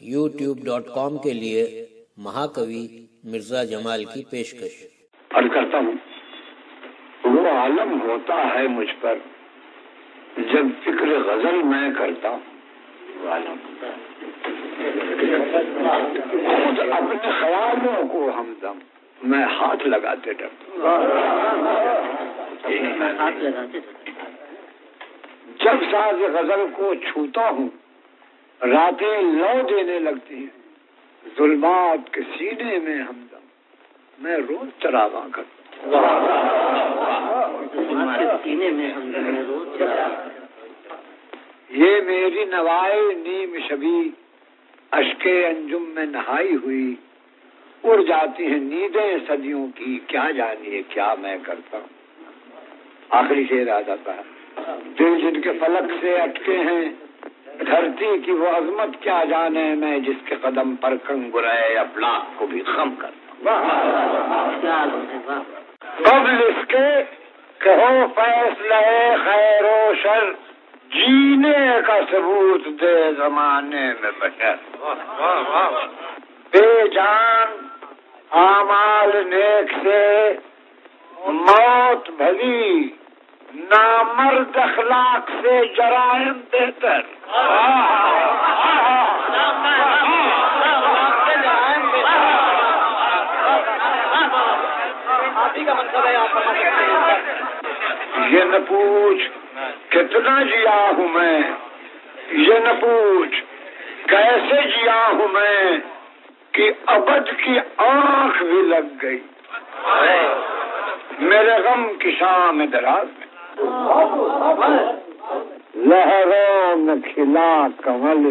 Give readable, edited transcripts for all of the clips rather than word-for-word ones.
youtube.com کے لیے مہاکوی مرزا جمال کی پیشکش۔ عرض کرتا ہوں، وہ عالم ہوتا ہے مجھ پر جب فکر غزل میں کرتا ہوں، وہ عالم خود اپنے خیالوں کو ہمدم میں ہاتھ لگاتے ڈرتا جب ساز غزل کو چھوتا ہوں، راتیں لو دینے لگتی ہیں، ظلمات کے سینے میں ہمدم میں روز چراغاں کرتا یہ میری نوائے نیم شبی اشکے انجم میں نہائی ہوئی، اڑ جاتی ہیں نیندیں صدیوں کی، کیا جانیے کیا میں کرتا ہوں۔ آخری شعر آ جاتا ہے، دل جن کے فلک سے اٹکے ہیں، دھرتی کی وہ عظمت کیا جانے، میں جس کے قدم پر کنگرے افلاک کو بھی خم کرتا ہوں۔ قبل اس کے کہو فیصلہ خیر و شر، جینے کا ثبوت دے زمانے میں بشر، بے جان اعمال نیک سے موت بھلی، نامرد اخلاق سے جرائم بہتر۔ یہ نہ پوچھ کتنا جیا ہوں میں، یہ نہ پوچھ کیسے جیا ہوں میں، کہ ابد کی آنکھ بھی لگ گئی میرے غم کی شام دراز میں۔ لہروں میں کھلا کمل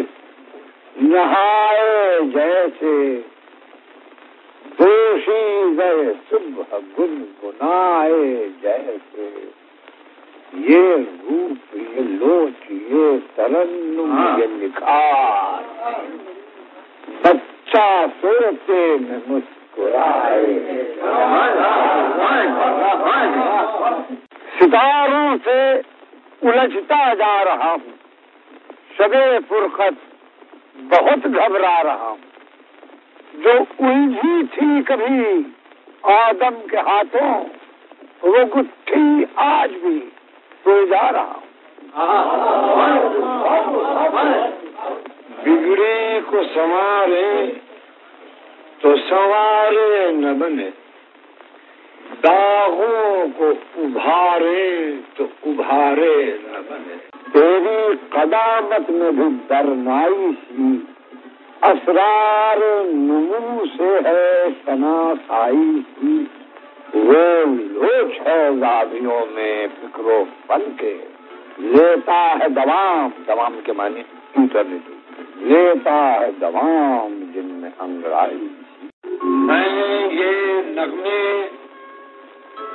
نہائے جیسے، دوشیزہ صبح گنگنائے جیسے، یہ روپ یہ لوچ یہ ترنم یہ نکھار، بچہ سوتے میں مسکرائے۔ ستاروں سے الجھتا جا رہا ہوں، شب فرقت بہت گھبرا رہا ہوں، جو الجھی تھی کبھی آدم کے ہاتھوں، وہ گٹھی آج بھی سو جا رہا ہوں۔ بگڑی کو سنوارے تو سنوارے نہ بنے، داغوں کو ابھارے تو ابھارے نہ بنے۔ تیری قدامت میں بھی درنائی سی، اسرار نمو سے ہے شناسائی سی، وہ لوچ ہے زاویوں میں فکر و فن کے، لیتا ہے دوام کے معنی انٹرنیٹ، لیتا ہے دوام جن میں انگڑائی۔ میں یہ نغمے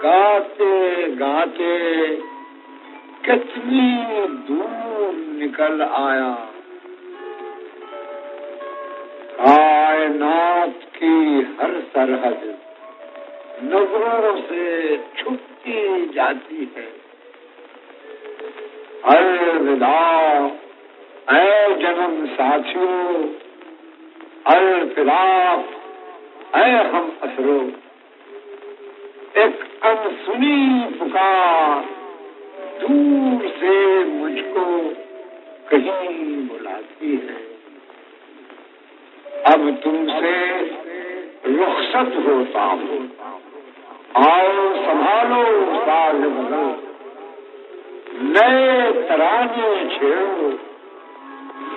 گاتے گاتے کتنی دور نکل آیا، کائنات کی ہر سرحد نظروں سے چھپتی جاتی ہے۔ الوداع اے جنم ساتھیوں، الفراق اے ہم اسرو، ایک انسنی پکار دور سے مجھ کو کہیں بلاتی ہے۔ اب تم سے رخصت ہوتا ہوں، آؤ سنبھالو ساز بدل، نئے ترانے چھیڑو،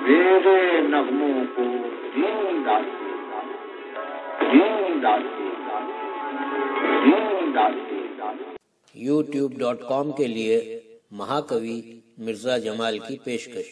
میرے نغموں کو نیند آتی، نیند آتی، نیند آتی۔ youtube.com کے لیے مہاکوی مرزا جمال کی پیشکش۔